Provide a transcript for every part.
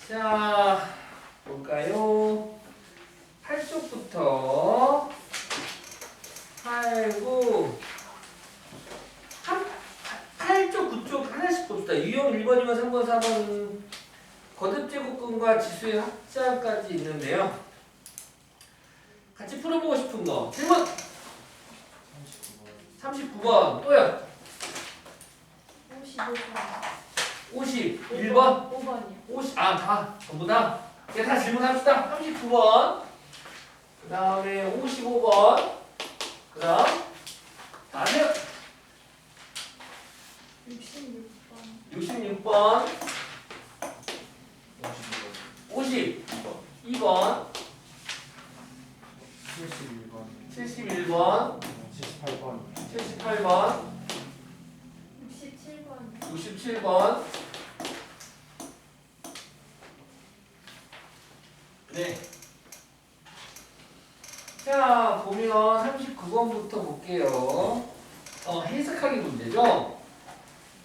자, 볼까요? 8쪽부터 8, 9, 8쪽, 9쪽 하나씩 봅시다. 유형 1번이면 3번, 4번 거듭제곱근과 지수의 합자까지 있는데요. 같이 풀어보고 싶은 거. 1번! 39번. 또요? 55번. 51번? 5번이요. 50, 다, 전부 다? 제가 다 질문합시다. 39번. 그 다음에 55번. 그 다음, 다음에 66번. 66번. 52번. 71번, 71번. 78번, 78번. 67번. 67번. 네. 자, 보면 39번부터 볼게요. 해석하기 문제죠.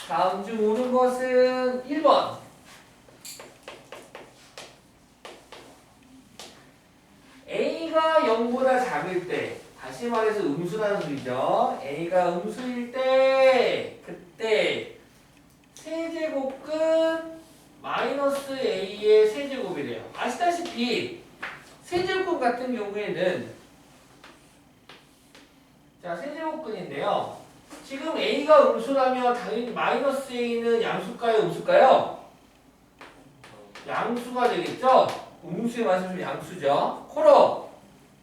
다음 중 오는 것은 1번. A가 0보다 작을 때, 다시 말해서 음수라는 소리죠. A가 음수일 때, 그때 세제곱근 마이너스 A의 세제곱이래요. 아시다시피 세제곱 같은 경우에는 자, 세제곱근인데요. 지금 A가 음수라면 당연히 마이너스 A는 양수일까요? 음수일까요? 양수가 되겠죠? 음수의 말씀은 양수죠. 코로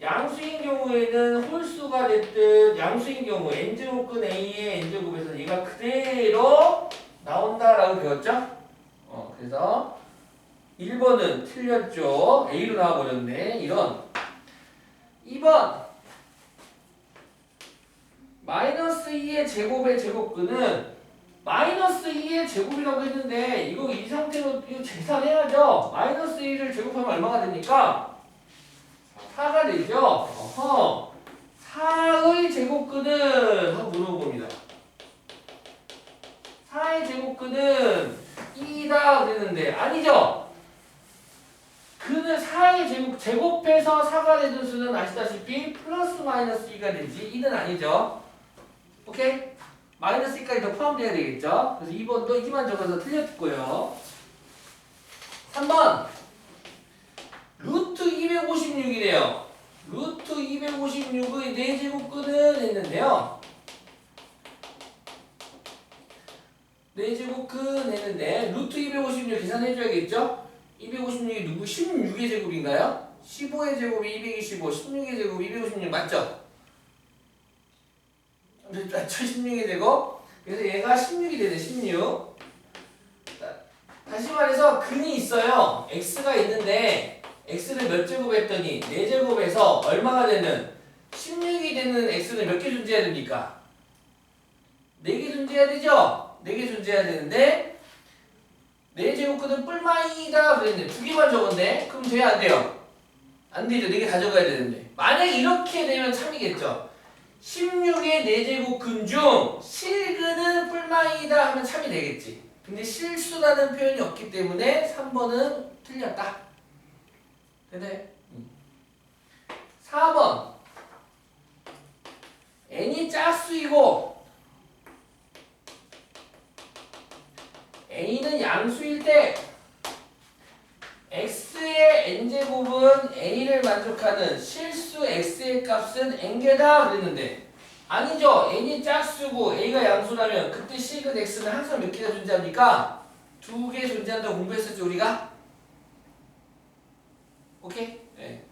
양수인 경우에는 홀수가 됐든 양수인 경우 n제곱근 A의 n제곱에서 얘가 그대로 나온다라고 배웠죠? 그래서 1번은 틀렸죠. A로 나와버렸네. 이런 2번 마이너스 2의 제곱의 제곱근은 마이너스 2의 제곱이라고 했는데 이거 이 상태로 이거 계산해야죠. 마이너스 2를 제곱하면 얼마가 됩니까? 4가 되죠. 어허. 4의 제곱근은 한번 물어봅니다. 4의 제곱근은 2다 그랬는데 아니죠? 근은 4의 제곱해서 4가 되는 수는 아시다시피 플러스 마이너스 2가 되지 2는 아니죠. 오케이? 마이너스 2까지 더 포함되어야 되겠죠? 그래서 2번도 2만 적어서 틀렸고요. 3번 루트 256이래요. 루트 256의 4제곱근은 했는데요. 4제곱근 했는데 루트 256 계산해줘야겠죠? 256이 누구? 16의 제곱인가요? 15의 제곱이 225, 16의 제곱이 256 맞죠? 맞죠? 16의 제곱? 그래서 얘가 16이 되네, 16. 다시 말해서 근이 있어요. x가 있는데 x를 몇 제곱 했더니 4제곱에서 얼마가 되는 16이 되는 x는 몇 개 존재해야 됩니까? 4개 존재해야 되죠? 4개 존재해야 되는데 4제곱근은 뿔마이다 그랬는데 2개만 적었네? 그럼 돼야 안 돼요? 안 되죠. 4개 다 적어야 되는데 만약에 이렇게 되면 참이겠죠. 16의 4제곱근 중 실근은 뿔마이다 하면 참이 되겠지. 근데 실수라는 표현이 없기 때문에 3번은 틀렸다. 되네. 4번 n이 짝수이고 a는 양수일 때 x의 n제곱은 a를 만족하는 실수 x의 값은 n개다 그랬는데 아니죠. n이 짝수고 a가 양수라면 그때 식은 x는 항상 몇 개가 존재합니까? 2개 존재한다고 공부했었죠 우리가? 오케이? 네.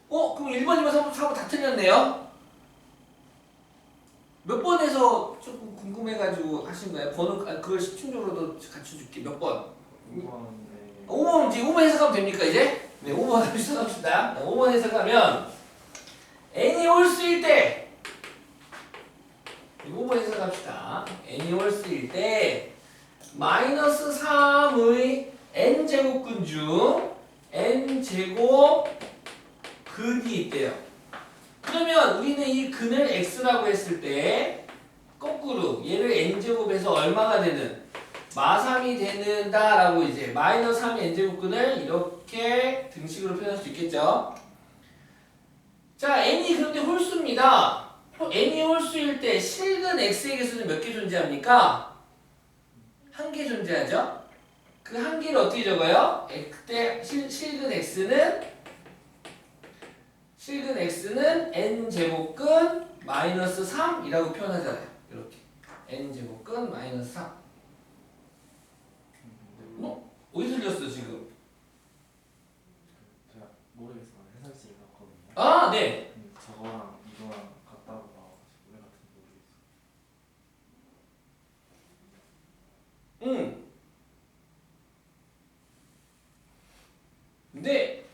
그럼 1번, 2번, 3번, 4번 다 틀렸네요? 몇 번에서 조금 궁금해가지고 하신 거예요? 번호, 그걸 집중적으로도 같이 줄게. 몇 번? 5번, 5번, 이제 5번 해석하면 됩니까, 이제? 네, 5번 해석합시다. 5번 해석하면, n이 홀수일 때, 5번 해석합시다. n이 홀수일 때, 마이너스 3의 n제곱근 중, n제곱 근이 있대요. 그러면 우리는 이 근을 x라고 했을 때, 거꾸로 얘를 n제곱에서 얼마가 되는 마3이 되는다라고 이제 마이너스 3의 n제곱근을 이렇게 등식으로 표현할 수 있겠죠. 자, n이 그런데 홀수입니다. n이 홀수일 때 실근 x의 개수는 몇 개 존재합니까? 한 개 존재하죠. 그 한 개를 어떻게 적어요? 그때 실근 x는 n제곱근 마이너스 3이라고 표현하잖아요. 이렇게 n제곱근 마이너스 3. 어디 틀렸어 지금? 제가 모르겠어요. 해설실 갔거든요. 아, 네. 저거랑 이거랑 같다고 나와가지고 왜 같은지 모르겠어요. 응. 네.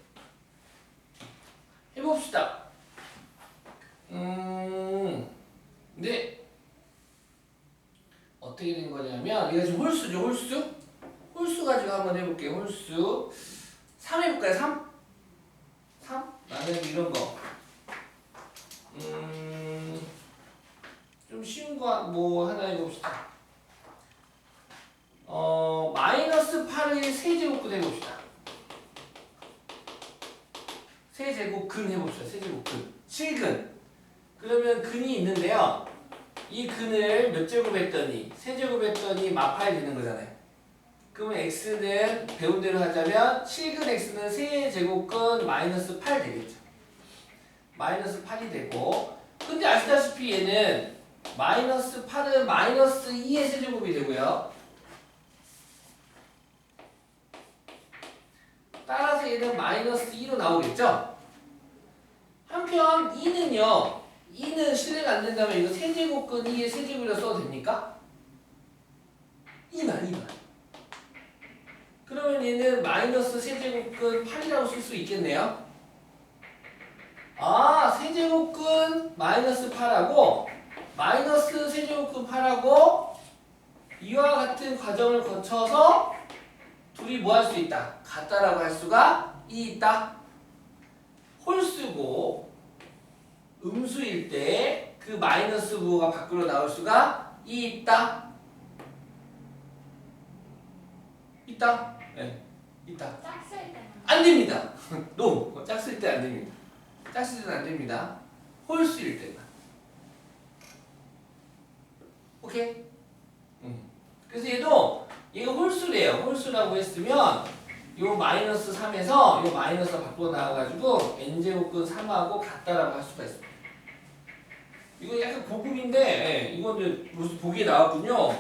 해봅시다. 네. 어떻게 된 거냐면 이거 지금 홀수죠, 홀수. 홀수 가지고 한번 해볼게요. 홀수. 3 해볼까요? 3? 3? 나는 이런 거. 좀 쉬운 거 뭐 하나 해봅시다. 마이너스 8의 세제곱근 해봅시다. 세제곱근 해봅시다. 세제곱근. 실근. 그러면 근이 있는데요. 이 근을 몇 제곱 했더니 세제곱 했더니 마파이 되는 거잖아요. 그러면 x는 배운 대로 하자면 실근 x는 세제곱근 마이너스 8 되겠죠. 마이너스 8이 되고, 근데 아시다시피 얘는 마이너스 8은 마이너스 2의 세제곱이 되고요. 따라서 얘는 마이너스 2로 나오겠죠? 한편 2는요. 2는 실행 안 된다면 이거 세제곱근 2의 세제곱이라 써도 됩니까? 2만. 그러면 얘는 마이너스 세제곱근 8이라고 쓸 수 있겠네요. 아, 세제곱근 마이너스 8하고 마이너스 세제곱근 8하고 이와 같은 과정을 거쳐서 둘이 뭐 할 수 있다? 같다라고 할 수가 있다. 홀수고 음수일 때 그 마이너스 부호가 밖으로 나올 수가 있다. 있다. 네, 있다. 짝쓸 때는 안 됩니다. 노. 짝쓸 때 안 됩니다. 짝쓸 때는 안 됩니다. 홀수일 때만. 오케이? 그래서 얘도 얘가 홀수래요. 홀수라고 했으면 요 마이너스 3에서 요 마이너스가 밖으로 나와가지고 n제곱근 3하고 같다라고 할 수가 있습니다. 이거 약간 고급인데 예, 이건 이제 무슨 보기에 나왔군요.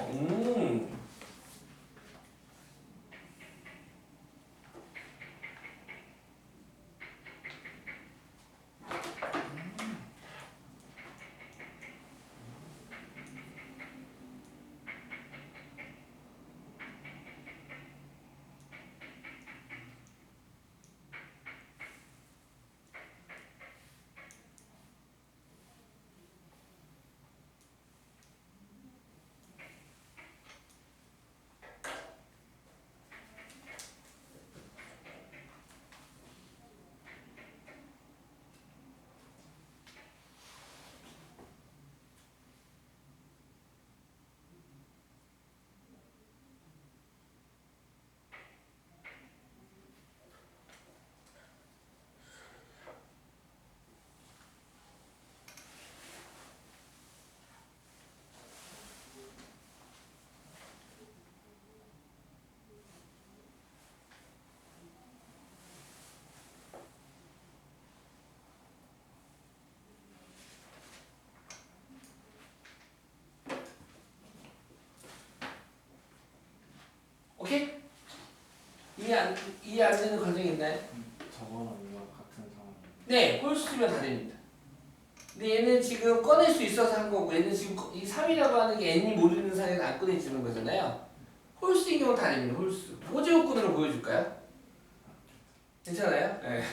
오케이? 이해 안 되는 과정이 있나요? 저거랑 이거랑 같은 상황. 네, 홀수면 다 됩니다. 근데 얘는 지금 꺼낼 수 있어서 한 거고, 얘는 지금 이 3이라고 하는 게 n이 모르는 사이에는 안 꺼내지는 거잖아요. 홀수인 경우는 다 됩니다. 홀수. 호제곱근으로 보여줄까요? 괜찮아요? 네.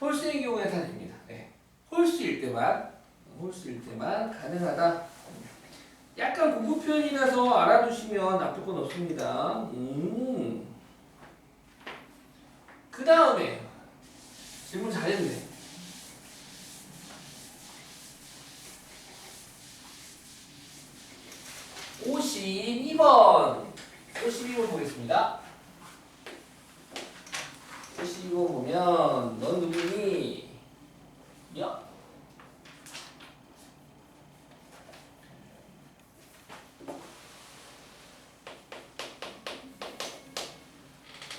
홀수인 경우에 다 됩니다. 네. 홀수일 때만 가능하다. 약간 공부 표현이라서 알아두시면 나쁠 건 없습니다. 그 다음에 질문 잘했네. 52번 푸시고 보면 넌 누구니? 야?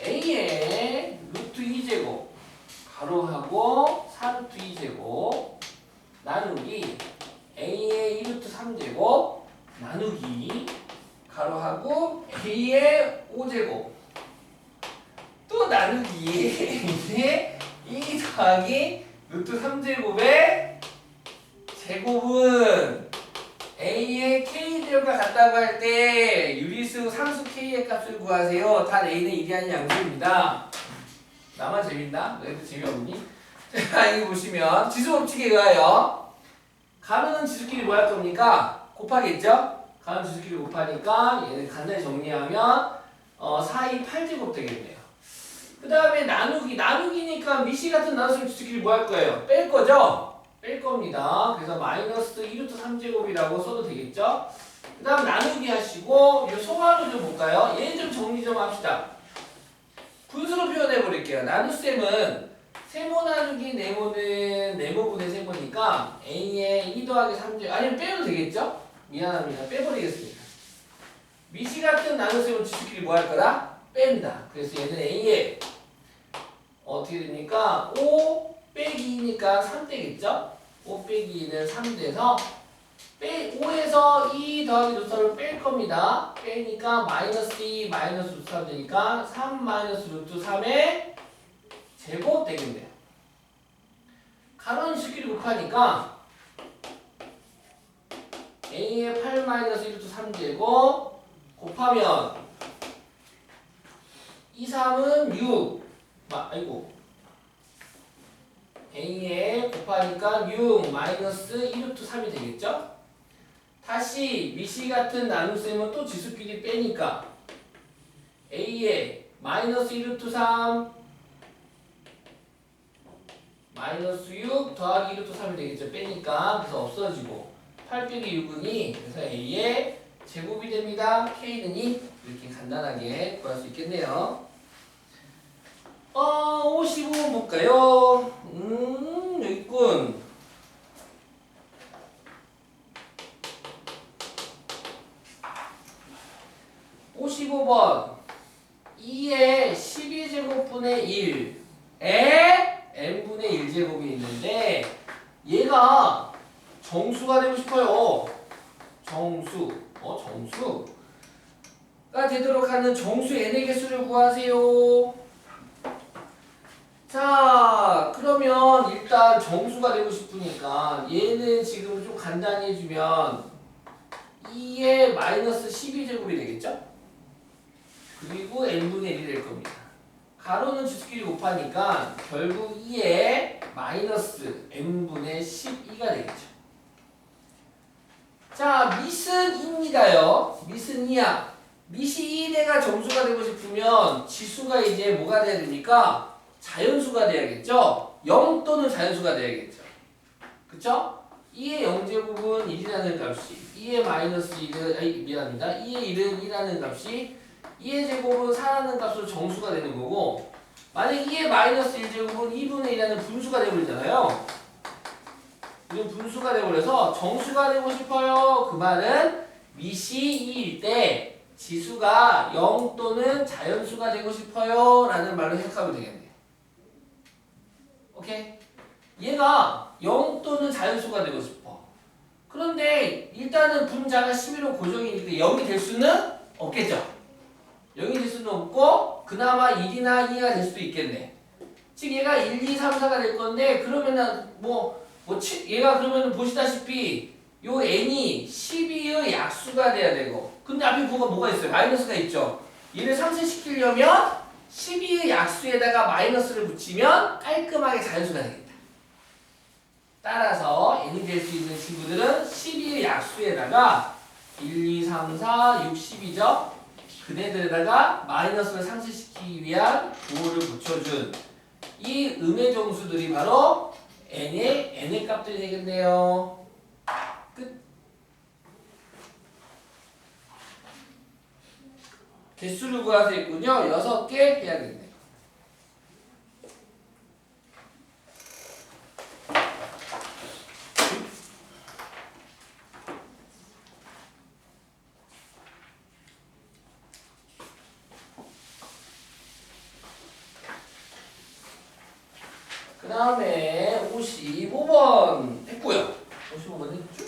A의 루트 2제곱 가로하고 4루트 2제곱 나누기 A의 2루트 3제곱 나누기 가로하고 A의 5제곱 또 나누기 A의 2 더하기 루트 3제곱의 제곱은 A의 K제곱과 같다고 할 때 유리수 상수 K의 값을 구하세요. 단 A는 1이 아닌 양수입니다. 나만 재밌나? 너희들 재미없니? 자, 여기 보시면 지수법칙에 의하여 가로는 지수끼리 뭐 할 겁니까? 곱하겠죠? 가로는 지수끼리 곱하니까 얘는 간단히 정리하면 4, 2, 8제곱 되겠네요. 그 다음에 나누기니까 미시 같은 나눗셈 지수끼리 뭐 할 거예요? 뺄 거죠? 뺄 겁니다. 그래서 마이너스 2루트 3제곱이라고 써도 되겠죠? 그 다음 나누기 하시고 이 소화로 좀 볼까요? 얘 좀 정리 좀 합시다. 분수로 표현해 버릴게요. 나눗셈은 세모 나누기 네모는 네모분의 세모니까 A의 2 더하기 3제곱 아니면 빼도 되겠죠? 미안합니다. 빼버리겠습니다. 미시 같은 나눗셈은 지수끼리 뭐 할 거다? 뺀다. 그래서 얘는 A의 어떻게 됩니까? 5 빼기 2니까 3 되겠죠? 5 빼기 2는 3 돼서 5에서 2 더하기 루트 3을 뺄 겁니다. 빼니까 마이너스 2 마이너스 루트 3 되니까 3 마이너스 루트 3의 제곱 되겠네요. 가로는 식끼리 곱하니까 A의 8 마이너스 1 루트 3제곱 곱하면 2, 3은 6 A에 곱하니까 6 마이너스 1루트 3이 되겠죠? 다시 미시 같은 나눗셈은 또 지수끼리 빼니까 A에 마이너스 1루트 3 마이너스 6 더하기 1루트 3이 되겠죠? 빼니까 그래서 없어지고 8 빼기 6은 2 그래서 A의 제곱이 됩니다. K는 2 이렇게 간단하게 구할 수 있겠네요. 55번 볼까요? 여기 있군. 55번 2의 12제곱분의 1에 n분의 1제곱이 있는데 얘가 정수가 되고 싶어요. 정수가 되도록 하는 정수 n의 개수를 구하세요. 자, 그러면 일단 정수가 되고 싶으니까 얘는 지금 좀 간단히 해주면 2의 마이너스 12제곱이 되겠죠? 그리고 n분의 1이 될 겁니다. 가로는 지수끼리 곱하니까 결국 2의 마이너스 n분의 12가 되겠죠. 자, 밑은 2입니다요. 밑은 2야. 밑이 2대가 정수가 되고 싶으면 지수가 이제 뭐가 돼야 됩니까? 자연수가 돼야겠죠? 0 또는 자연수가 돼야겠죠. 그쵸? 2의 0제곱은 1이라는 값이 2의 마이너스 1은 미안합니다. 2의 1은 2라는 값이 2의 제곱은 4라는 값으로 정수가 되는 거고 만약 2의 마이너스 1제곱은 2분의 1이라는 분수가 되버리잖아요. 이건 분수가 되버려서 정수가 되고 싶어요. 그 말은 밑이 2일 때 지수가 0 또는 자연수가 되고 싶어요 라는 말로 해석하면 되겠네요. 오케이? 얘가 0 또는 자연수가 되고 싶어. 그런데 일단은 분자가 11로 고정이니까 0이 될 수는 없겠죠? 0이 될 수는 없고 그나마 1이나 2가 될 수도 있겠네. 즉 얘가 1, 2, 3, 4가 될 건데 그러면은 얘가 그러면은 보시다시피 요 n이 12의 약수가 돼야 되고 근데 앞에 뭐가 있어요? 마이너스가 있죠? 얘를 상쇄시키려면 12의 약수에다가 마이너스를 붙이면 깔끔하게 자연수가 되겠다. 따라서 n이 될 수 있는 친구들은 12의 약수에다가 1, 2, 3, 4, 6, 10이죠? 그네들에다가 마이너스를 상쇄시키기 위한 부호를 붙여준 이 음의 정수들이 바로 n의 값들이 되겠네요. 끝. 개수를 구할 수 있군요. 6개 해야겠네요. 그 다음에 55번 했고요. 55번 했죠?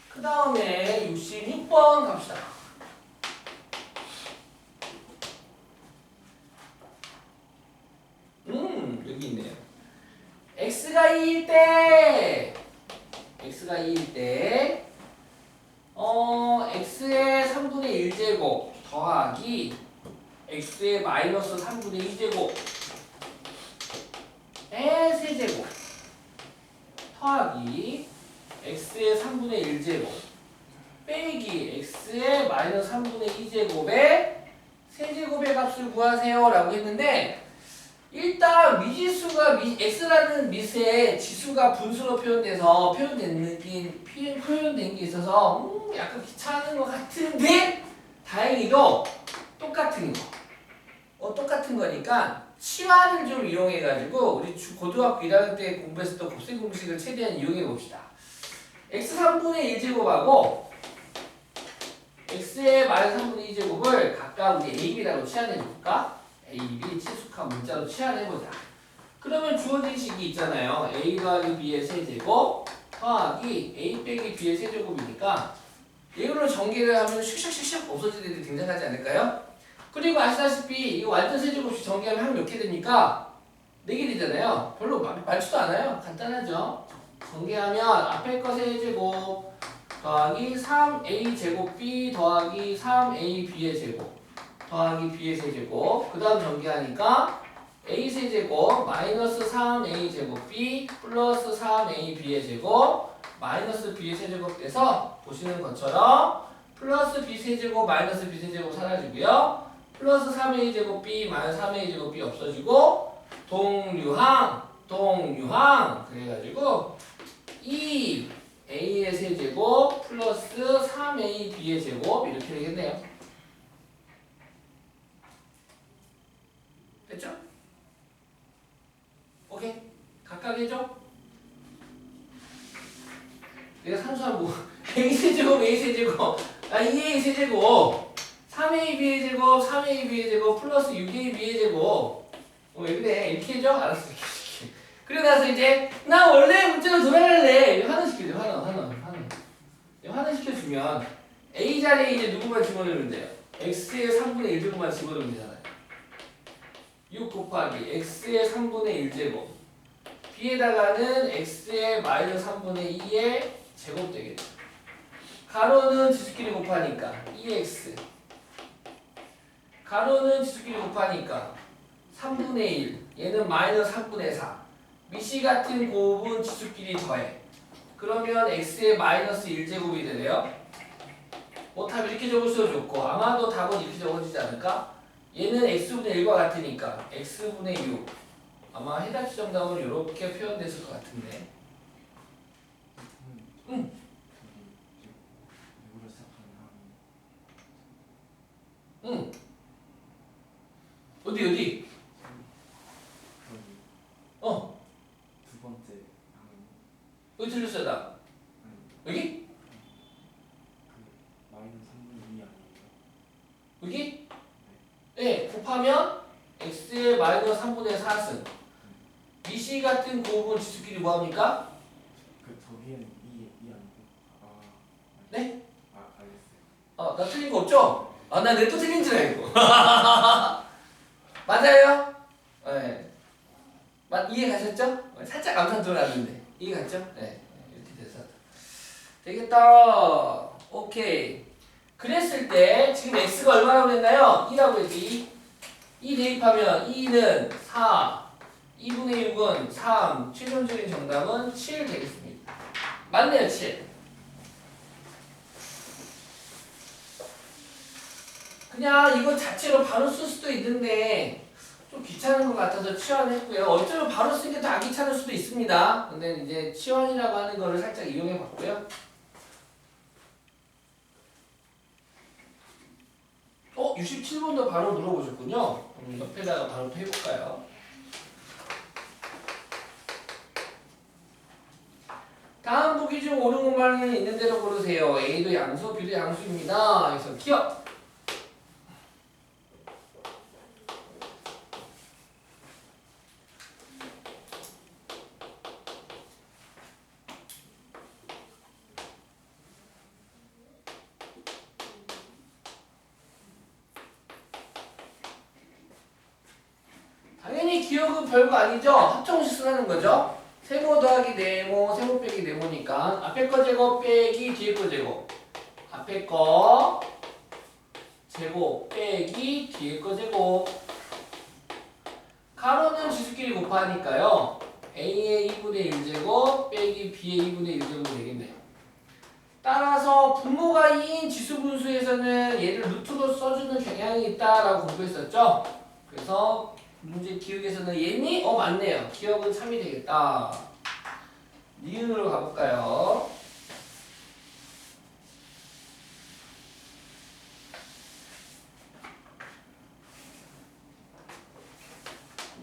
그 다음에 66번 갑시다. 여기 있네요. x가 2일 때 x의 3분의 1제곱 더하기 x의 마이너스 3분의 2제곱의 세제곱 더하기 x의 3분의 1제곱 빼기 x의 마이너스 3분의 2제곱의 세제곱의 값을 구하세요 라고 했는데, 일단 미지수가 x라는 밑에 지수가 분수로 표현된 게 있어서 약간 귀찮은 것 같은데, 다행히도 똑같은 거니까 치환을 좀 이용해 가지고 우리 고등학교 1학년 때 공부했었던 곱셈 공식을 최대한 이용해 봅시다. x 3분의 1제곱하고 x의 마이너스 3분의 2제곱을 각각 우리 a, b라고 치환해 줄까? a, b 친숙한 문자로 치환해 보자. 그러면 주어진 식이 있잖아요. a 더하기 b의 세제곱 더하기 a 빼기 b의 세제곱이니까 이걸로 전개를 하면 슉슉슉슉 없어지는 애들이 등장하지 않을까요? 그리고 아시다시피 이 완전 세제곱씩 전개하면 한 몇 개 됩니까? 4개 되잖아요. 별로 많지도 않아요. 간단하죠. 전개하면 앞에 거 세제곱 더하기 3a 제곱 b 더하기 3a b의 제곱 더하기 b의 세제곱, 그 다음 전개하니까 a 세제곱 마이너스 3a 제곱 b 플러스 3a b의 제곱 마이너스 b의 세제곱 돼서 보시는 것처럼 플러스 b 세제곱 마이너스 b 세제곱 사라지고요. 플러스 3a 제곱 b 마이너스 3a 제곱 b 없어지고 동류항 그래가지고 2a의 세제곱 플러스 3a b의 제곱 이렇게 되겠네요. 됐죠? 오케이? 각각 해줘? 내가 산수한 뭐 a 세제곱 a 세제곱 2a 세제곱 3a b의 제곱 3a b의 제곱 플러스 6a b의 제곱 왜 그래? 이렇게 해줘? 알았어. 이렇게. 그러고 나서 이제 나 원래 문제로 돌아갈래. 이거 환원시켜줘. 환원 시켜주면 a 자리에 이제 누구만 집어넣으면 돼요? x의 3분의 1제곱만 집어넣으면 되잖아요. 6 곱하기 x의 3분의 1제곱 b에다가는 x의 마이너스 3분의 2의 제곱 되겠죠. 가로는 지수끼리 곱하니까 2x 가로는 지수끼리 곱하니까 3분의 1 얘는 마이너스 3분의 4 미시 같은 곱은 지수끼리 더해. 그러면 x의 마이너스 1제곱이 되네요. 뭐 답 이렇게 적을 수도 좋고 아마도 답은 이렇게 적어지지 않을까? 얘는 x분의 1과 같으니까 x분의 6 아마 해답지 정답은 이렇게 표현됐을 것 같은데. 이거로 시작하는 어디? 거기 어 두 번째 어디 틀렸어요 나? 여기? 그 마이너스 3분의 2 아니에요? 여기? 네, 곱하면 x의 마이너스 3분의 4승 미시 같은 곱은 지수끼리 뭐합니까? 그 저기에는 2 아니고 네? 알겠어요. 나 틀린 거 없죠? 나 내 또 틀린 줄 알고. 맞아요? 네. 이해 가셨죠? 살짝 암산 들어갔는데 이해 갔죠? 네, 이렇게 돼서 되겠다. 오케이. 그랬을 때 지금 x가 얼마라고 그랬나요? 2라고 했지. 2 대입하면 2는 4 2분의 6은 3 최종적인 정답은 7 되겠습니다. 맞네요. 7. 그냥 이거 자체로 바로 쓸 수도 있는데 좀 귀찮은 것 같아서 치환했고요. 어쩌면 바로 쓰는 게 더 안 귀찮을 수도 있습니다. 근데 이제 치환이라고 하는 거를 살짝 이용해 봤고요. 67번도 바로 물어보셨군요. 옆에다가 바로 또 해볼까요? 다음 보기 중 옳은 공간이 있는 대로 고르세요. A도 양수, B도 양수입니다. 그래서 기억. 기억은 별거 아니죠? 합정식 쓰라는 거죠? 세모 더하기 네모, 세모 빼기 네모니까 앞에 거 제곱 빼기 뒤에 거 제곱. 앞에 거 제곱 빼기 뒤에 거 제곱. 가로는 지수끼리 곱하니까요. a의 2분의 1제곱 빼기 b의 2분의 1제곱이 되겠네요. 따라서 분모가 2인 지수분수에서는 얘를 루트로 써주는 경향이 있다라고 공부했었죠. 그래서 문제 기억에서는 얘니? 맞네요. 기억은 3이 되겠다. 니은으로 가볼까요?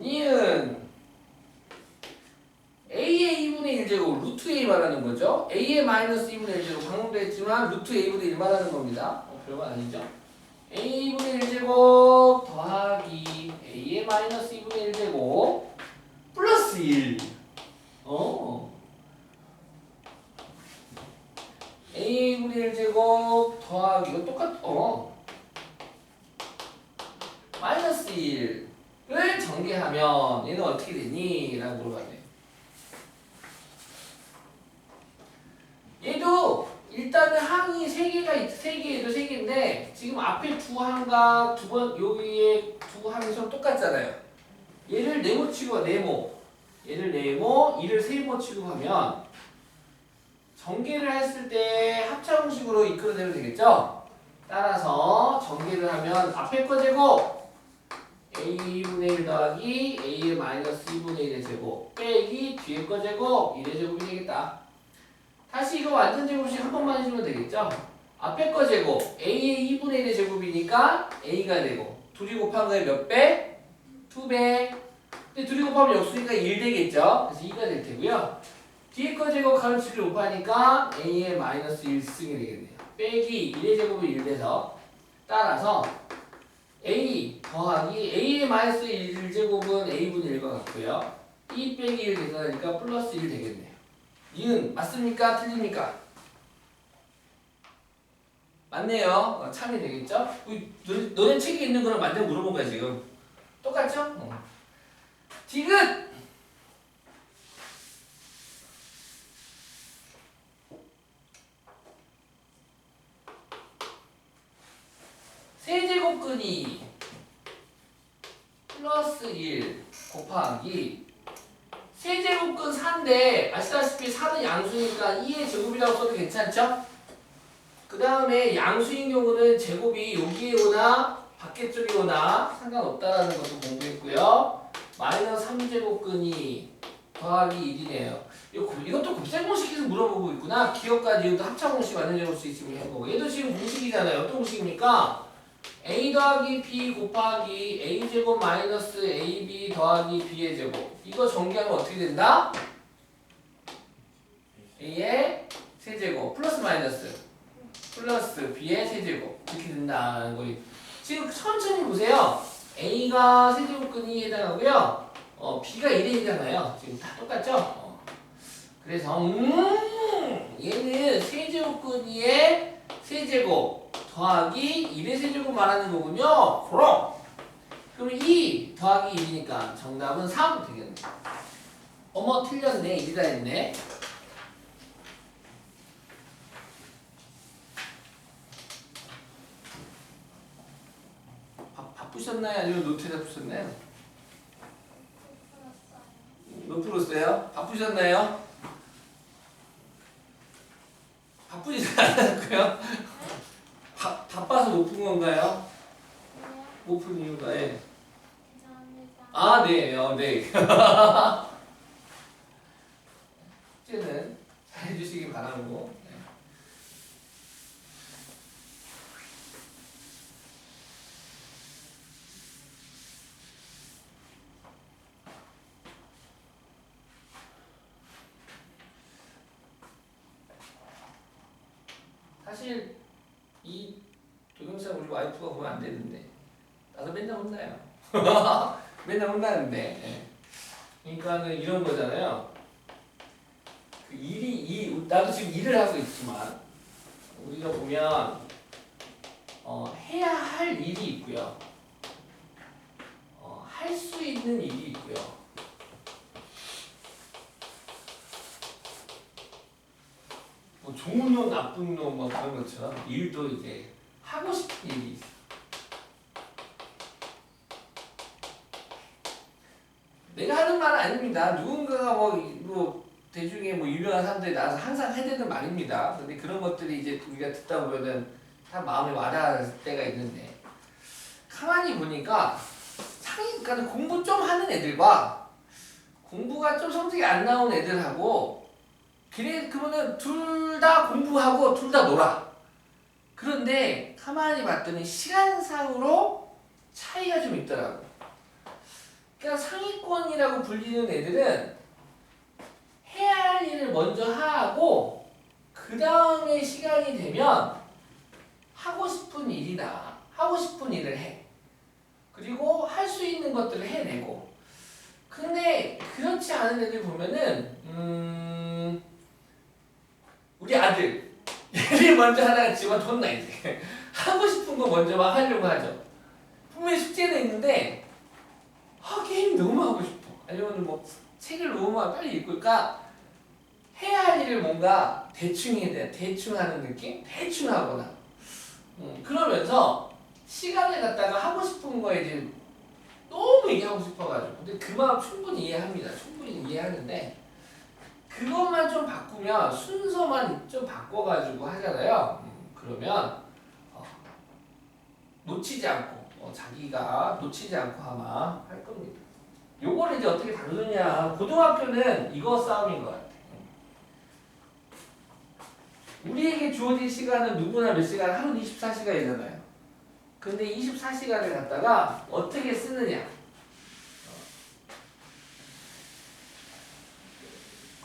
니은 a의 2분의 1제곱 루트 a 말하는 거죠. a의 마이너스 2분의 1제곱 방금도 했지만 루트 a분의 1 말하는 겁니다. 별거 아니죠. a 2분의 1제곱 더하기 a의 마이너스 2분의 1제곱 플러스 1. a 2분의 1제곱 더하기 이거 마이너스 1을 전개하면 얘는 어떻게 되니? 라고 물어봤네요. 얘도 일단은 항이 3개가 3개에도 3개인데 지금 앞에 두 항과 여기에 두 항이 서로 똑같잖아요. 얘를 네모 취급하 얘를 네모, 이를 세모 취급하면 전개를 했을 때 합차공식으로 이끌어내면 되겠죠? 따라서 전개를 하면 앞에 거 제곱 a2분의 1 더하기 a의 마이너스 2분의 1의 제곱 빼기 뒤에 거 제곱 1의 제곱이 되겠다. 다시 이거 완전 제곱식 한 번만 해주면 되겠죠? 앞에 거 제곱 a의 2분의 1의 제곱이니까 a가 되고 둘이 곱한 거에 몇 배? 2배. 근데 둘이 곱하면 역수니까 1 되겠죠? 그래서 2가 될 테고요. 뒤에 거 제곱 가로치기를 곱하니까 a의 마이너스 1승이 되겠네요. 빼기 1의 제곱이 1 돼서 따라서 a 더하기 a의 마이너스 1제곱은 a분의 1과 같고요. 2 빼기 1 계산하니까 플러스 1 되겠네요. 이은 맞습니까? 틀립니까? 맞네요. 참이 되겠죠? 너네 책에 있는 거랑 완전 물어본 거야 지금. 똑같죠? 디귿! 세제곱근이 플러스 1 곱하기 세제곱근 4인데 아시다시피 4는 양수니까 2의 제곱이라고 써도 괜찮죠? 그 다음에 양수인 경우는 제곱이 여기에 오나 밖에 쪽에 오나 상관없다라는 것도 공부했고요. 마이너스 3제곱근이 더하기 1이네요. 이것도 곱셈공식에서 물어보고 있구나. 기억까지 이것도 합차공식 완전 제곱식 지금 한 거고. 얘도 지금 공식이잖아요. 어떤 공식입니까? a 더하기 b 곱하기 a제곱 마이너스 ab 더하기 b의 제곱. 이거 전개하면 어떻게 된다? a의 세제곱 플러스 마이너스 플러스 b의 세제곱 이렇게 된다는 거예요. 지금 천천히 보세요. a가 세제곱근이 해당하고요. b가 1이잖아요. 지금 다 똑같죠? 그래서 얘는 세제곱근이의 세제곱 더하기 1의 세제곱 말하는 거군요. 그럼 2 더하기 1이니까 정답은 3 되겠네. 어머 틀렸네. 1이다 했네. 바쁘셨나요? 아니면 노트에다 푸셨나요? 못 풀었어요? 바쁘셨나요? 바쁘지 않았고요. 바빠서 못 푼 건가요? 못 푼 이유가 예. 아, 네. 네. 숙제는 잘 해주시기 바라고. 네. 사실 이 동영상 우리 와이프가 보면 안 되는데 나도 맨날 혼나요. 맨날 혼나는데. 예. 그러니까는 이런 거잖아요. 그 나도 지금 일을 하고 있지만 우리가 보면 해야 할 일이 있고요. 할 수 있는 일이 있고요. 뭐 좋은 놈, 나쁜 놈, 뭐 그런 것처럼 일도 이제 하고 싶은 일이 있어. 내가 하는 말은 아닙니다. 누군가가 뭐 대중에 뭐 유명한 사람들이 나와서 항상 해대는 말입니다. 근데 그런 것들이 이제 우리가 듣다 보면은 다 마음에 와닿을 때가 있는데 가만히 보니까 그러니까 공부 좀 하는 애들과 공부가 좀 성적이 안 나온 애들하고 그러면은 둘 다 공부하고 둘 다 놀아. 그런데 가만히 봤더니 시간상으로 차이가 좀 있더라고. 그러니까 상위권이라고 불리는 애들은 해야 할 일을 먼저 하고 그 다음에 시간이 되면 하고 싶은 일이나 하고 싶은 일을 해. 그리고 할 수 있는 것들을 해내고. 근데 그렇지 않은 애들 보면은 우리 아들 얘를 먼저 하다가 집안 혼나 이제 하고 싶은 거 먼저 막 하려고 하죠. 분명히 숙제는 있는데 게임 너무 하고 싶어. 아니면 뭐 책을 너무 빨리 읽고 그러니까 해야 할 일을 뭔가 대충 해야 돼. 대충 하는 느낌? 대충 하거나. 그러면서 시간을 갖다가 하고 싶은 거에 이제 너무 얘기하고 싶어가지고. 근데 그 마음 충분히 이해합니다. 충분히 이해하는데 그것만 좀 바꾸면 순서만 좀 바꿔가지고 하잖아요. 그러면 놓치지 않고 자기가 놓치지 않고 아마 할 겁니다. 요거를 이제 어떻게 다루느냐. 고등학교는 이거 싸움인 것 같아요. 우리에게 주어진 시간은 누구나 몇 시간? 하루 24시간이잖아요. 근데 24시간을 갖다가 어떻게 쓰느냐.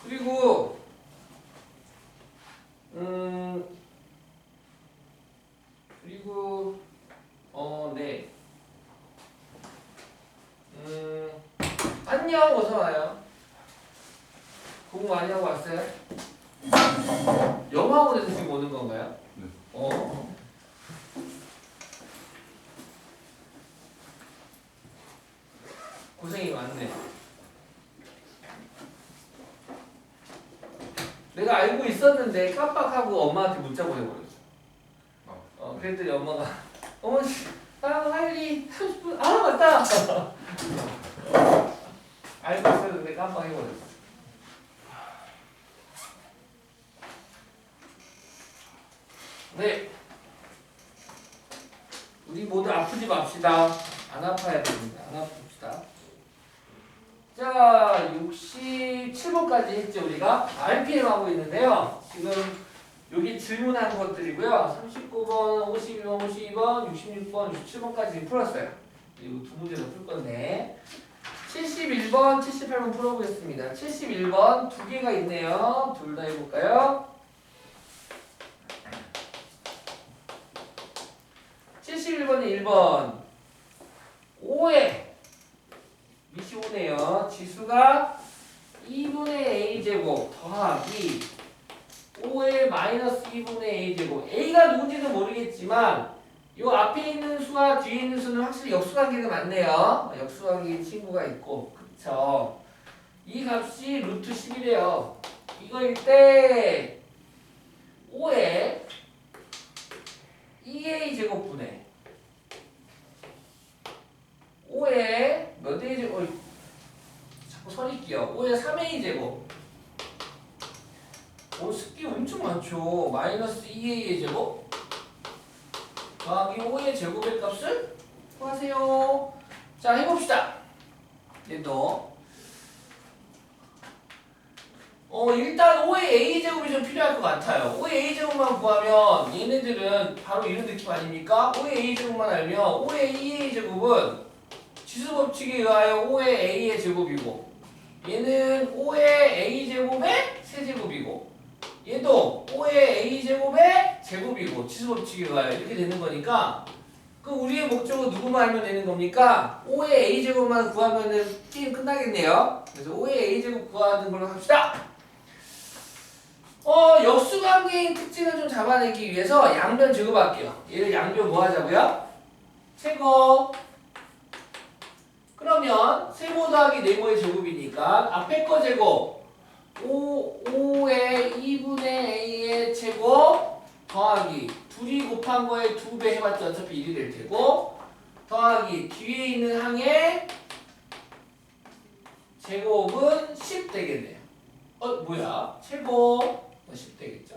그리고 네. 안녕, 어서 와요. 공부 많이 하고 왔어요? 영어학원에서 지금 오는 건가요? 네. 고생이 많네. 내가 알고 있었는데 깜빡하고 엄마한테 문자 보내버렸어. 그랬더니 엄마가 어머니 빨리 30분 맞다. 알고 있었는데 깜빡해버렸어. 네. 우리 모두 아프지 맙시다. 안 아파야 됩니다. 안 아픕시다. 자, 67번까지 했죠, 우리가. RPM 하고 있는데요. 지금 여기 질문한 것들이고요. 39번, 52번, 52번, 66번, 67번까지 풀었어요. 그리고 두 문제 더 풀 건데. 71번, 78번 풀어보겠습니다. 71번 두 개가 있네요. 둘 다 해볼까요? 71번에 1번 5에 밑이 5네요. 지수가 2분의 a제곱 더하기 5의 마이너스 2분의 a제곱. a가 누군지는 모르겠지만 요 앞에 있는 수와 뒤에 있는 수는 확실히 역수관계가 맞네요. 역수관계 친구가 있고 그쵸. 이 값이 루트 10이래요. 이거일 때 5에 2a 제곱분의 5에 몇 a 제곱 자꾸 선이 끼어. 5에 3a 제곱. 습기 엄청 많죠. 마이너스 2a의 제곱 더하기 5의 제곱의 값을 구하세요. 자, 해봅시다. 얘도 일단 5의 a제곱이 좀 필요할 것 같아요. 5의 a제곱만 구하면 얘네들은 바로 이런 느낌 아닙니까? 5의 a제곱만 알면 5의 2a 제곱은 지수법칙에 의하여 5의 a의 제곱이고 얘는 5의 a제곱의 세제곱이고 얘도 5의 a제곱의 제곱이고 지수법칙에 의하여 이렇게 되는 거니까 그럼 우리의 목적은 누구만 알면 되는 겁니까? 5의 a제곱만 구하면은 게임 끝나겠네요. 그래서 5의 a제곱 구하는 걸로 합시다. 역수관계인 특징을 좀 잡아내기 위해서 양변 제곱할게요. 얘를 양변 뭐 하자고요? 제곱. 그럼 그러면 세모 더하기 네모의 제곱이니까 앞에 거 제곱 5의 2분의 a의 제곱 더하기 둘이 곱한 거에 2배 해봤자 어차피 1이 될 테고 더하기 뒤에 있는 항의 제곱은 10 되겠네요. 뭐야? 제곱 10 되겠죠?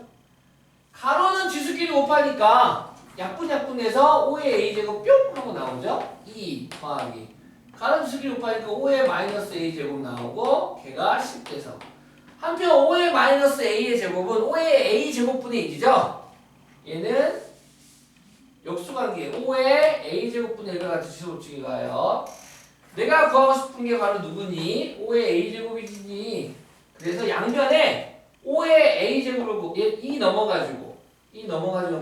가로는 지수끼리 곱하니까 약분해서 5의 a제곱 뿅 하고 나오죠? 2 더하기 가로 지수끼리 곱하니까 5의 마이너스 a제곱 나오고 걔가 10 돼서 한편 5의 마이너스 a의 제곱은 5의 a제곱분의 1이죠? 얘는 역수관계 5의 a제곱분의 1과 같은 지수법칙이 가요. 내가 구하고 싶은 게 바로 누구니? 5의 a제곱이지. 그래서 양변에 5의 a제곱을 2 넘어가지고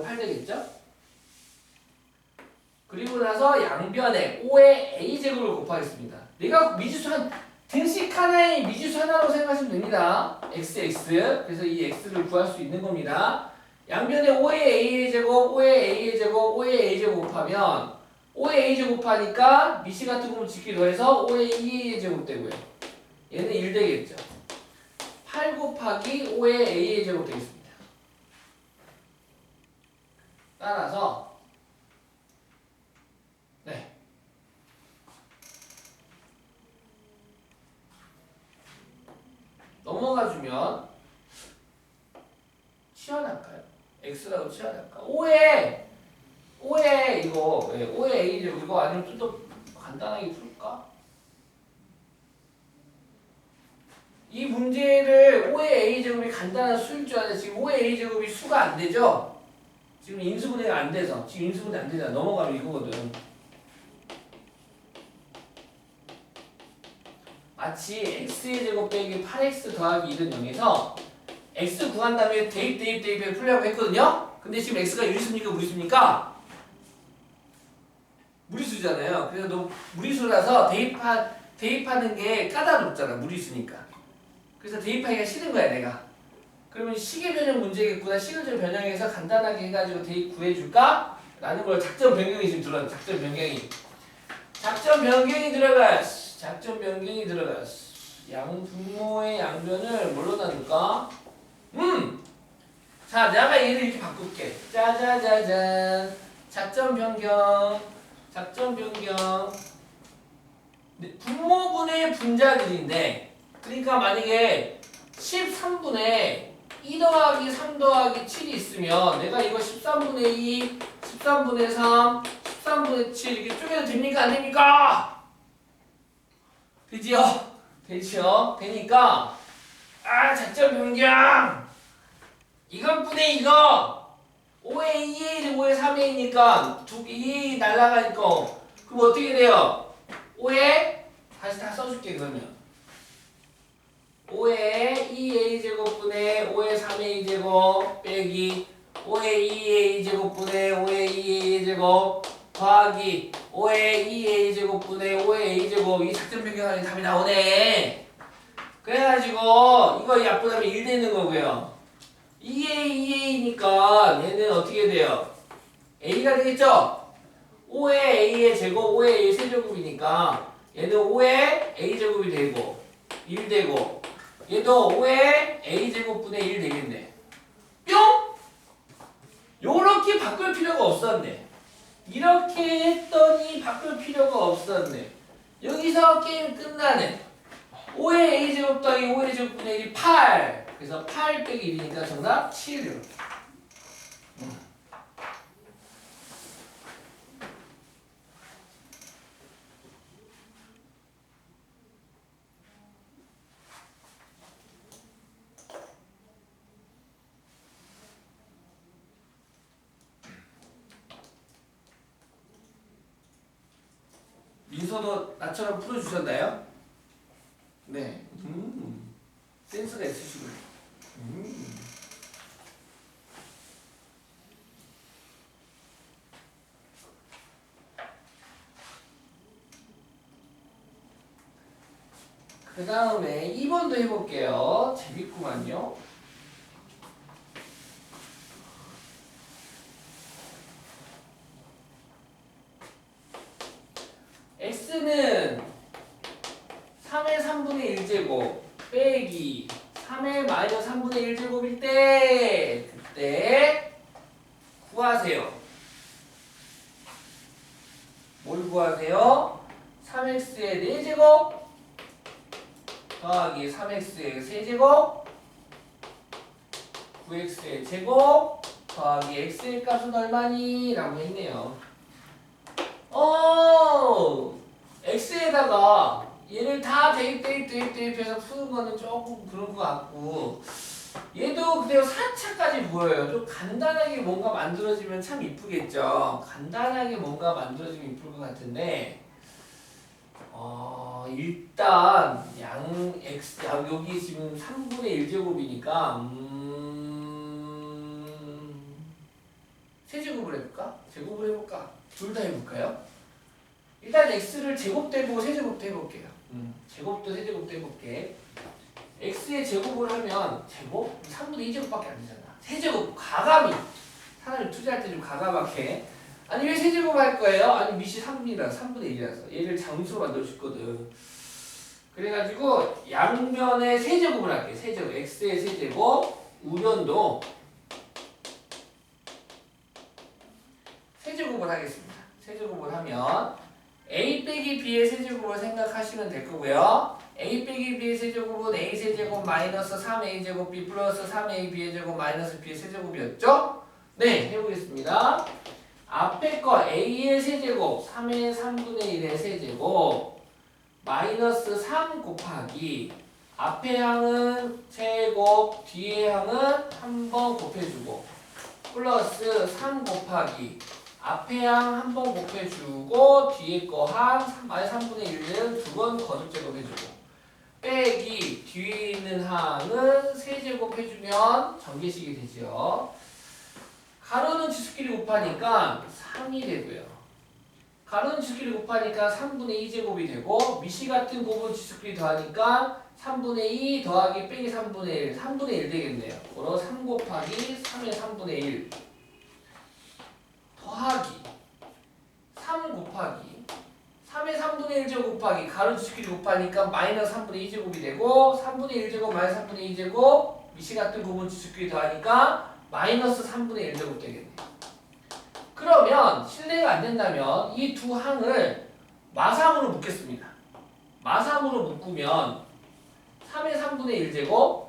8 되겠죠? 그리고 나서 양변에 5의 a제곱을 곱하겠습니다. 내가 미지수 등식 하나의 미지수 하나로 생각하시면 됩니다. x. 그래서 이 x를 구할 수 있는 겁니다. 양변에 5의 a의 제곱, 5의 a의 제곱, 5의 a제곱 곱하면 5의 a제곱 곱하니까 미시 같은 거 짓기 더해서 5의 2a의 제곱 되고요. 얘는 1 되겠죠. 8 곱하기 5의 a의 제곱 되겠습니다. 따라서 네. 넘어가주면 치환할까요? x라고 치환할까? 5의 이거 5의 a제곱 이거 아니면 좀 더 간단하게 풀까? 이 문제를 5의 a제곱이 간단한 수일 줄 아는데 지금 5의 a제곱이 수가 안 되죠? 지금 인수분해가 안 돼서 지금 인수분해 안 되잖아. 넘어가면 이거거든. 마치 x의 제곱 빼기 8x 더하기 1은 0에서 x 구한 다음에 대입해 풀려고 했거든요. 근데 지금 x가 유리수입니까 무리수입니까? 무리수잖아요. 그래서 너 무리수라서 대입하는 게 까다롭잖아. 무리수니까. 그래서 대입하기가 싫은 거야 내가. 그러면 식의 변형 문제겠구나. 식을 좀 변형해서 간단하게 해가지고 대입 구해줄까? 라는 걸 작전 변경이 지금 들어가. 작전 변경이 들어갔어. 분모의 양변을 뭘로 나눌까? 자, 내가 얘를 이렇게 바꿀게. 짜자자잔. 작전 변경. 분모분의 분자들인데, 그러니까 만약에 13분의 2 더하기 3 더하기 7이 있으면 내가 이거 13분의 2, 13분의 3, 13분의 7 이렇게 쪼개도 됩니까? 안 됩니까? 되지요? 되니까 작전 변경 이것분의 이거 5의 2에 5의 3에니까 2개 날라가니까 그럼 어떻게 돼요? 5에 다시 다 써줄게 그러면 5의 2a 제곱분의 5의 3a 제곱 빼기 5의 2a 제곱분의 5의 2a 제곱 더하기 5의 2a 제곱분의 5의 a 제곱 이 작전 변경하는 답이 나오네. 그래가지고 이거 약분하면 1 되는 거고요. 2a니까 얘는 어떻게 돼요? a가 되겠죠? 5의 a의 제곱 5의 a 세제곱이니까 얘는 5의 a 제곱이 되고 1 되고 얘도 5의 a제곱분의 1 되겠네. 뿅! 요렇게 바꿀 필요가 없었네. 이렇게 했더니 바꿀 필요가 없었네. 여기서 게임 끝나네. 5의 a제곱 더하기 5의 제곱분의 1이 8. 그래서 8 빼기 1이니까 정답 7. 민서도 나처럼 풀어주셨나요? 네. 센스가 있으시군요. 그 다음에 2번도 해볼게요. 재밌구만요. x는 3분의 1제곱 빼기 3의 마이너스 3분의 1제곱일 때 그때 구하세요. 뭘 구하세요? 3x의 4제곱 더하기 3x의 세제곱 9x의 제곱 더하기 x의 값은 얼마니? 라고 했네요. x에다가 얘를 다 대입해서 푸는 거는 조금 그런 것 같고 얘도 그대로 4차까지 보여요. 좀 간단하게 뭔가 만들어지면 참 이쁘겠죠. 간단하게 뭔가 만들어지면 이쁠 것 같은데 일단 여기 지금 3분의 1제곱이니까 세제곱을 해볼까? 제곱을 해볼까? 둘 다 해볼까요? 일단 x를 제곱도 해보고 세제곱도 해볼게요. 제곱도 세제곱도 해볼게. x의 제곱을 하면 제곱? 3분의 2제곱밖에 안 되잖아. 세제곱 가감이 사람이 투자할 때 좀 가감하게. 아니 왜 세제곱 할 거예요? 아니 밑이 3분의 1이라서 얘를 장수로 만들어 줬거든. 그래가지고 양면에 세제곱을 할게요. 세제곱 x의 세제곱 우변도 세제곱을 하겠습니다. 세제곱을 하면 a 빼기 b의 세제곱을 생각하시면 될 거고요. a 빼기 b의 세제곱은 a 세제곱 마이너스 3a 제곱 b 플러스 3a b의 제곱 마이너스 b의 세제곱이었죠? 네, 해보겠습니다. 앞에 거 a의 세제곱 3의 3분의 1의 세제곱 마이너스 3 곱하기 앞의 항은 제곱 뒤의 항은 한 번 곱해주고 플러스 3 곱하기 앞에 항 한 번 곱해주고 뒤에 거 항 마이너스 3분의 1은 두 번 거듭 제곱해주고 빼기 뒤에 있는 항은 세제곱 해주면 전개식이 되죠. 가로는 지수끼리 곱하니까 3이 되고요. 가로는 지수끼리 곱하니까 3분의 2제곱이 되고 미시 같은 곱은 지수끼리 더하니까 3분의 2 더하기 빼기 3분의 1 3분의 1 되겠네요. 그럼 3 곱하기 3의 3분의 1 더하기 3 곱하기 3의 3분의 1제곱 곱하기 가로 지수끼리 곱하니까 마이너스 3분의 2제곱이 되고 3분의 1제곱 마이너스 3분의 2제곱 미시 같은 곱은 지수끼리 더하니까 마이너스 3분의 1제곱 되겠네요. 그러면 실례가 안 된다면 이 두 항을 마삼으로 묶겠습니다. 마삼으로 묶으면 3의 3분의 1제곱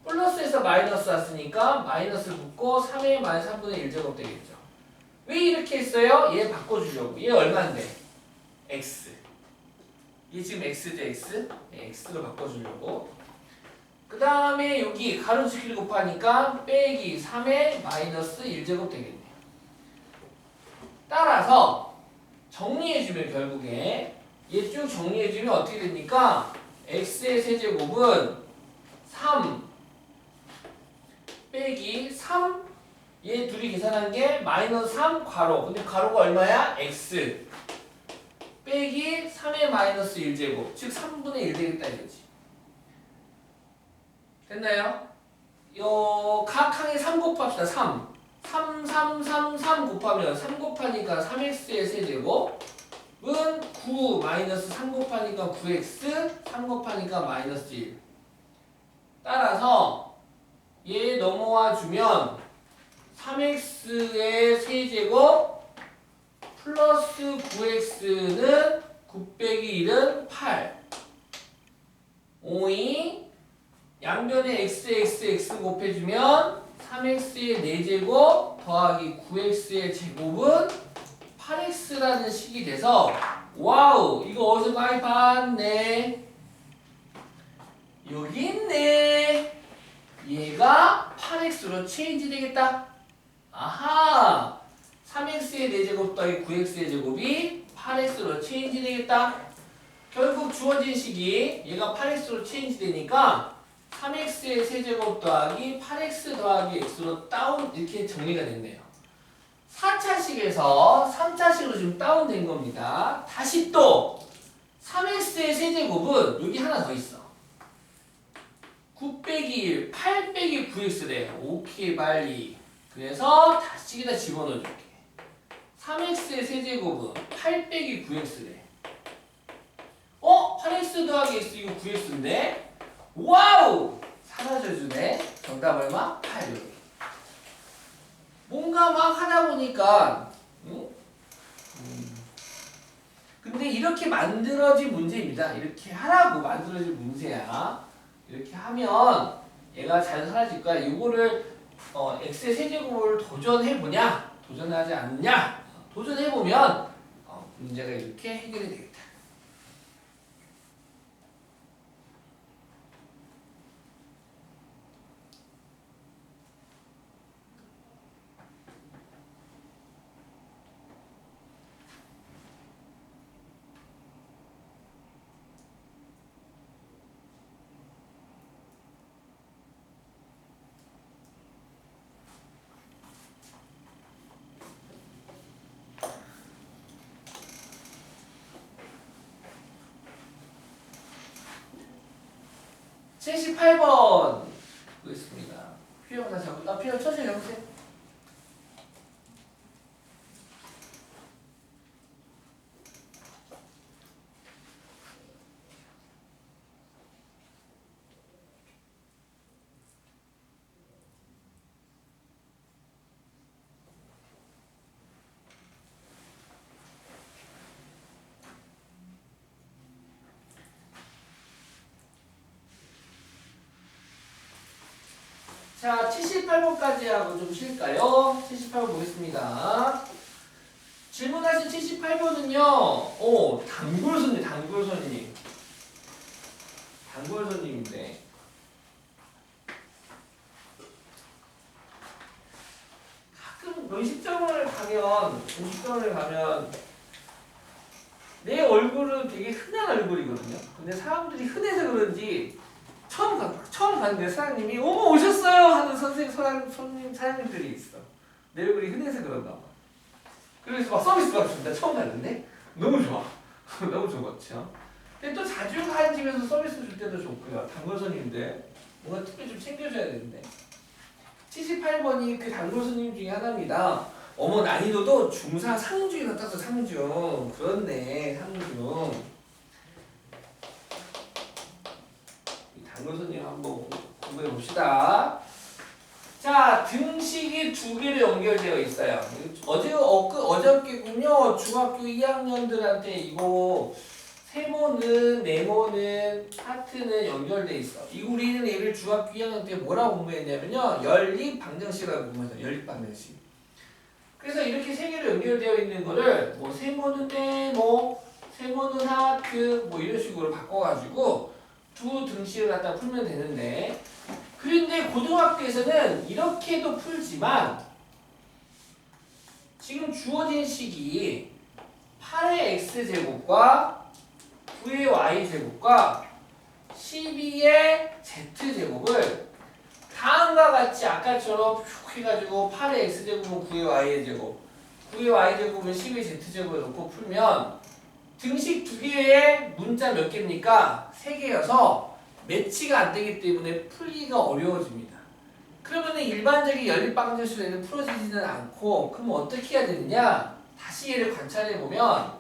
플러스에서 마이너스 왔으니까 마이너스 묶고 3의 마이너스 3분의 1제곱 되겠죠. 왜 이렇게 했어요? 얘 바꿔주려고. 얘 얼마인데? x. 얘 지금 x죠, x? 네, x로 바꿔주려고. 그 다음에 여기 가로지키를 곱하니까 빼기 3의 마이너스 1제곱 되겠네요. 따라서 정리해주면 결국에 얘 쭉 정리해주면 어떻게 됩니까? x의 세제곱은 3 빼기 3 얘 둘이 계산한 게 마이너스 3 괄호. 근데 괄호가 얼마야? x 빼기 3의 마이너스 1제곱 즉 3분의 1 되겠다 이거지. 됐나요? 요 각 항에 3 곱합시다. 3 곱하면 3 곱하니까 3x의 세제곱은 9 마이너스 3 곱하니까 9x 3 곱하니까 마이너스 1 따라서 얘 넘어와 주면 3x의 세제곱 플러스 9x는 9 빼기 1은 8 5이 양변에 x 곱해주면 3x의 4제곱 더하기 9x의 제곱은 8x라는 식이 돼서 와우 이거 어디서 많이 봤네 여기 있네 얘가 8x로 체인지 되겠다 아하 3x의 4제곱 더하기 9x의 제곱이 8x로 체인지 되겠다 결국 주어진 식이 얘가 8x로 체인지 되니까 3x의 세제곱 더하기 8x 더하기 x로 다운 이렇게 정리가 됐네요. 4차식에서 3차식으로 지금 다운된 겁니다. 다시 또 3x의 세제곱은 여기 하나 더 있어. 9 빼기 1, 8 빼기 9x래. 오케이 빨리. 그래서 다시 여기다 집어넣어줄게. 3x의 세제곱은 8 빼기 9x래. 8x x 더하기 x 이거 구했는데 와우! 사라져주네. 정답 얼마? 8. 뭔가 막 하다 보니까 응? 근데 이렇게 만들어진 문제입니다. 이렇게 하라고 만들어진 문제야. 이렇게 하면 얘가 잘 사라질 거야. 이거를 x의 세제곱을 도전해보냐? 도전하지 않느냐? 도전해보면 문제가 이렇게 해결이 되겠다. 제 78번 보겠습니다. 표현 다시 하고, 표현 천천히 해보세요. 자, 78번까지 하고 좀 쉴까요? 78번 보겠습니다. 질문하신 78번은요, 단골손님. 단골손님인데. 가끔 음식점을 가면, 내 얼굴은 되게 흔한 얼굴이거든요. 근데 사람들이 흔해서 그런지, 처음 갔는데 사장님이 어머 오셨어요 하는 손님 사장님들이 있어. 내 얼굴이 흔해서 그런가 봐. 그래서 막 서비스 받습니다. 처음 갔는데 너무 좋아. 너무 좋았죠. 근데 또 자주 가는 집에서 서비스 줄 때도 좋고요. 단골 손님인데 뭔가 특별히 좀 챙겨줘야 되는데 78번이 그 단골 손님 중에 하나입니다. 어머 난이도도 중상 상중이나 따서 상중. 그렇네 상중. 단골 손님 한번 공부해 봅시다. 자, 등식이 두 개로 연결되어 있어요. 어저께군요. 중학교 2학년들한테 이거 세모는, 네모는, 하트는 연결돼 있어. 우리는 얘를 중학교 2학년 때 뭐라고 공부했냐면요. 연립방정식이라고 공부했어요. 연립방정식. 그래서 이렇게 세 개로 연결되어 있는 거를 뭐 세모는 네모, 세모는 하트 뭐 이런 식으로 바꿔가지고 두 등식을 갖다 풀면 되는데 그런데 고등학교에서는 이렇게도 풀지만 지금 주어진 식이 8의 x제곱과 9의 y제곱과 12의 z제곱을 다음과 같이 아까처럼 쭉 해가지고 8의 x제곱은 9의 y제곱 9의 y제곱은 12의 z제곱을 놓고 풀면 등식 두 개의 문자 몇 개입니까? 3개여서 매치가 안 되기 때문에 풀기가 어려워집니다. 그러면 일반적인 연립방정식으로 풀어지지는 않고 그럼 어떻게 해야 되느냐? 다시 얘를 관찰해 보면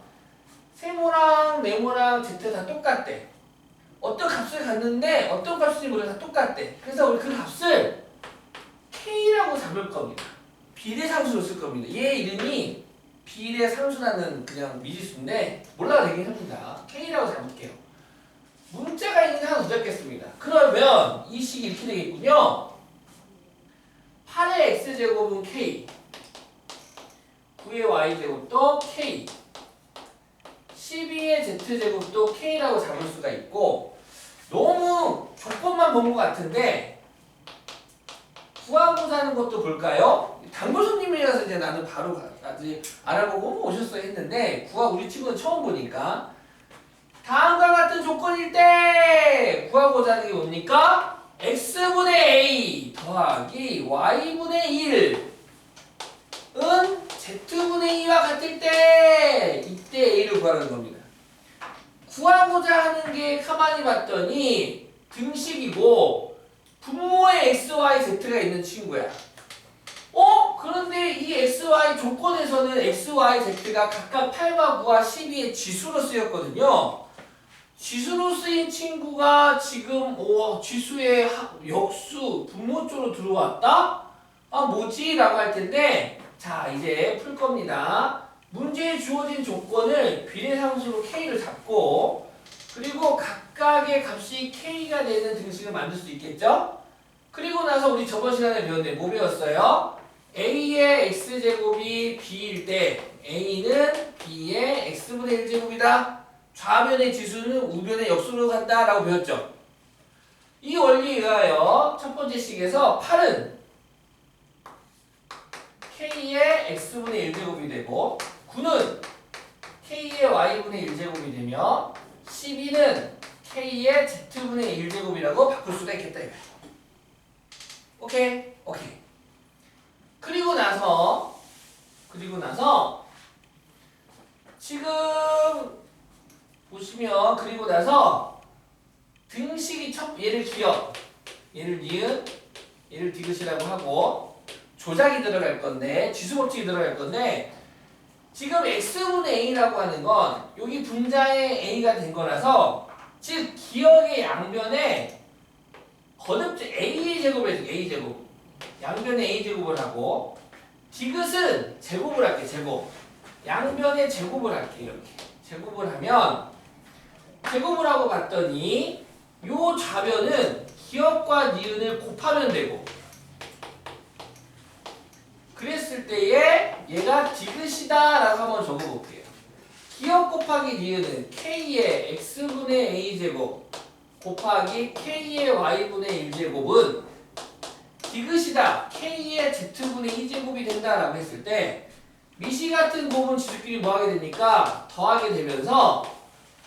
세모랑 네모랑 z 다 똑같대. 어떤 값을 갖는데 어떤 값인지 모르게 다 똑같대. 그래서 우리 그 값을 k라고 잡을 겁니다. 비례상수로 쓸 겁니다. 얘 이름이 비례상수라는 그냥 미지수인데 몰라도 되긴 합니다. k라고 잡을게요. 문자가 있는 게 하나 더 적겠습니다. 그러면 이 식이 이렇게 되겠군요. 8의 x제곱은 k 9의 y제곱도 k 12의 z제곱도 k라고 잡을 수가 있고 너무 조건만 본 것 같은데 구하고자 하는 것도 볼까요? 단골 손님이라서 이제 나는 바로 아직 알아보고 오셨어요 했는데 우리 친구는 처음 보니까 다음과 같은 조건일 때 구하고자 하는 게 뭡니까? x분의 a 더하기 y분의 1은 z분의 2와 같을 때 이때 a를 구하는 겁니다. 구하고자 하는 게 가만히 봤더니 등식이고 분모에 x, y, z가 있는 친구야. 그런데 이 x, y 조건에서는 x, y, z가 각각 8과 9와 12의 지수로 쓰였거든요. 지수로 쓰인 친구가 지금 지수의 역수 분모 쪽으로 들어왔다? 아 뭐지? 라고 할 텐데 자 이제 풀 겁니다. 문제에 주어진 조건을 비례상수로 K를 잡고 그리고 각각의 값이 K가 되는 등식을 만들 수 있겠죠? 그리고 나서 우리 저번 시간에 배웠는데 뭐 배웠어요? A의 X제곱이 B일 때 A는 B의 X분의 1제곱이다. 좌변의 지수는 우변의 역수로 간다 라고 배웠죠. 이 원리에 의하여 첫 번째 식에서 8은 K의 X분의 1제곱이 되고 9는 K의 Y분의 1제곱이 되며 12는 K의 Z분의 1제곱이라고 바꿀 수가 있겠다 이거야. 오케이? 오케이. 그리고 나서 지금 보시면 그리고 나서 등식이 얘를 기억, 얘를 니은, 얘를 디귿이라고 하고 조작이 들어갈 건데 지수 법칙이 들어갈 건데 지금 x분의 a라고 하는 건 여기 분자의 a가 된 거라서 즉 기억의 양변에 거듭 a의 제곱을 해서 a 제곱 양변에 a 제곱을 하고 디귿은 제곱을 할게 제곱 양변에 제곱을 할게 이렇게 제곱을 하면 제곱을 하고 봤더니 요 좌변은 기억과 니은을 곱하면 되고 그랬을 때에 얘가 디귿이다 라고 한번 적어볼게요. 기억 곱하기 니은은 K의 X분의 A제곱 곱하기 K의 Y분의 1제곱은 디귿이다 K의 Z분의 2제곱이 된다 라고 했을 때 미시 같은 곱은 지수끼리 뭐하게 되니까 더하게 되면서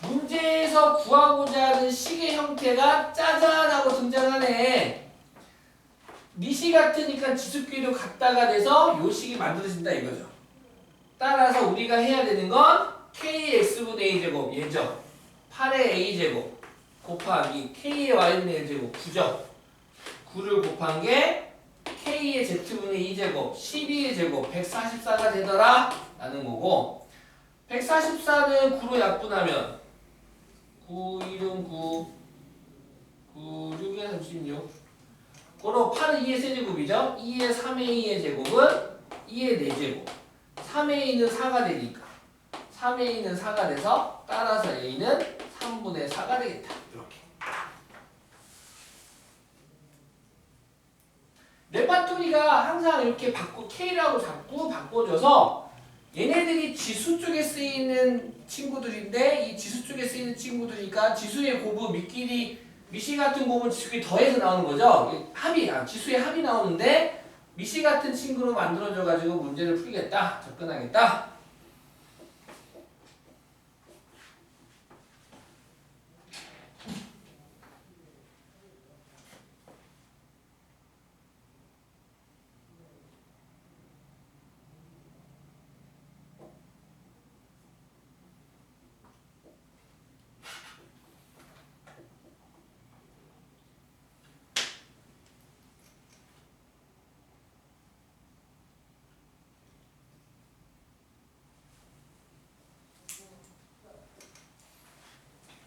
문제에서 구하고자 하는 식의 형태가 짜잔 하고 등장하네. 미시 같으니까 지수끼리도 같다가 돼서 요 식이 만들어진다 이거죠. 따라서 우리가 해야 되는 건 KX분의 A제곱 얘죠. 8의 A제곱 곱하기 K의 Y분의 1제곱 9죠. 9를 곱한 게 K의 Z분의 2제곱 12의 제곱 144가 되더라 라는 거고 144는 9로 약분하면 9, 1은 9, 9, 6에 36 그럼 8은 2의 세제곱이죠? 2의 3의 2의 제곱은 2의 4제곱 3의 2는 4가 되니까 3의 2는 4가 돼서 따라서 A는 3분의 4가 되겠다 이렇게 레파토리가 항상 이렇게 K라고 자꾸 바꿔줘서 얘네들이 지수 쪽에 쓰이는 친구들인데 이 지수 쪽에 쓰이는 친구들이니까 지수의 곱은 미시 같은 곱은 지수끼리 더해서 나오는 거죠. 지수의 합이 나오는데 미시 같은 친구로 만들어져 가지고 문제를 풀겠다, 접근하겠다.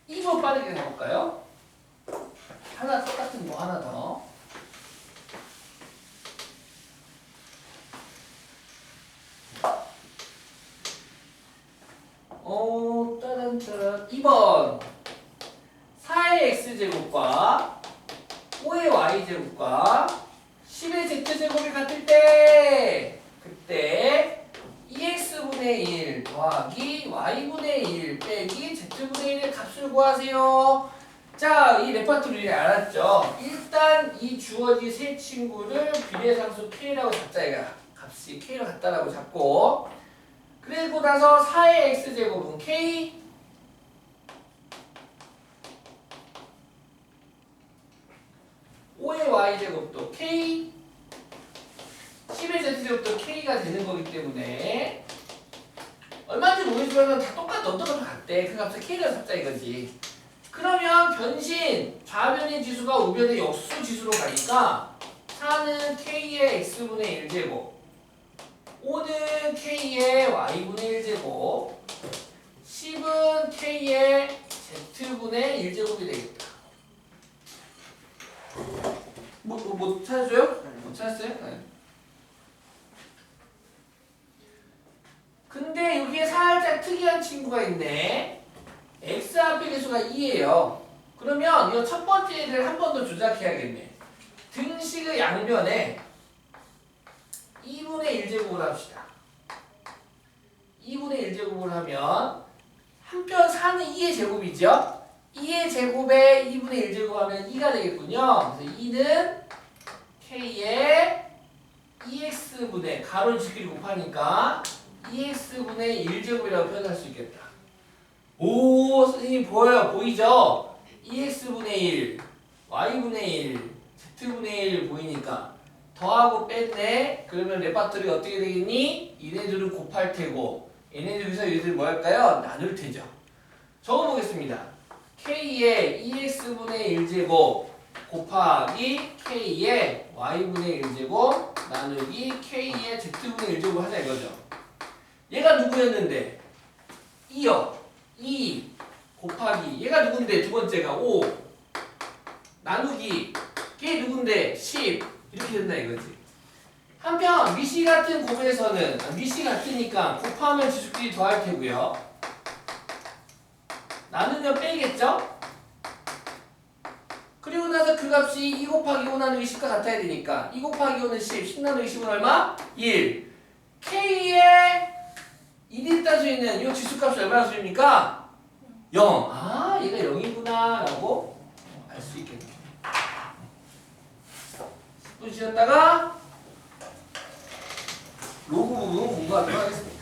이거 빠르게 해볼까요? 하나 똑같은 거 하나 더. 따란따란 2번 4의 x제곱과 5의 y제곱과 10의 z제곱이 같을 때 그때 2x분의 1 더하기 y분의 1 빼기 z분의 1의 값을 구하세요. 자, 이 레파토리를 알았죠? 일단 이 주어진 세 친구를 비례상수 K라고 잡자 이가 값이 K로 같다라고 잡고 그리고 나서 4의 x제곱은 K 5의 y제곱도 K 10의 z제곱도 K가 되는 거기 때문에 얼마인지 모르지만 다 똑같아. 어떤 것도 같대. 그 값을 K를 잡자 이거지. 그러면 변신 좌변의 지수가 우변의 역수 지수로 가니까 4는 K의 X분의 1제곱 5는 K의 Y분의 1제곱 10은 K의 Z분의 x분의 1제곱이 되겠다. 뭐 찾아줘요? 못 찾았어요? 네. 근데 여기에 살짝 특이한 친구가 있네. x 앞에 개수가 2예요. 그러면 이 첫 번째를 한 번 더 조작해야겠네. 등식의 양변에 2분의 1제곱을 합시다. 2분의 1제곱을 하면 한편 4는 2의 제곱이죠. 2의 제곱에 2분의 1제곱 하면 2가 되겠군요. 그래서 2는 k의 2x분의 가로 지끼리 곱하니까 2x분의 1제곱이라고 표현할 수 있겠다. 오, 선생님 보여요? 보이죠? 2x분의 1, y분의 1, z분의 1 보이니까 더하고 뺐네. 그러면 레파토리가 어떻게 되겠니? 얘네들을 곱할 테고 얘네들에서 얘들 뭐 할까요? 나눌 테죠. 적어보겠습니다. k의 2x분의 1제곱 곱하기 k의 y분의 1제곱 나누기 k의 z분의 1제곱 하자 이거죠. 얘가 누구였는데? 2요. 2 곱하기 얘가 누군데? 두 번째가 5 나누기 걔 누군데? 10 이렇게 된다 이거지. 한편 미시 같은 곱에서는 미시 같으니까 곱하면 지수끼리 더할 테고요. 나누면 빼겠죠? 그리고 나서 그 값이 2 곱하기 5 나누기 10과 같아야 되니까 2 곱하기 5는 10, 10 나누기 10은 얼마? 1. K에 1이 따져있는 이 지수값이 얼마나 수입니까? 0. 아, 얘가 0이구나 라고 알 수 있겠네. 10분 쉬었다가 로그 부분 공부하도록 하겠습니다.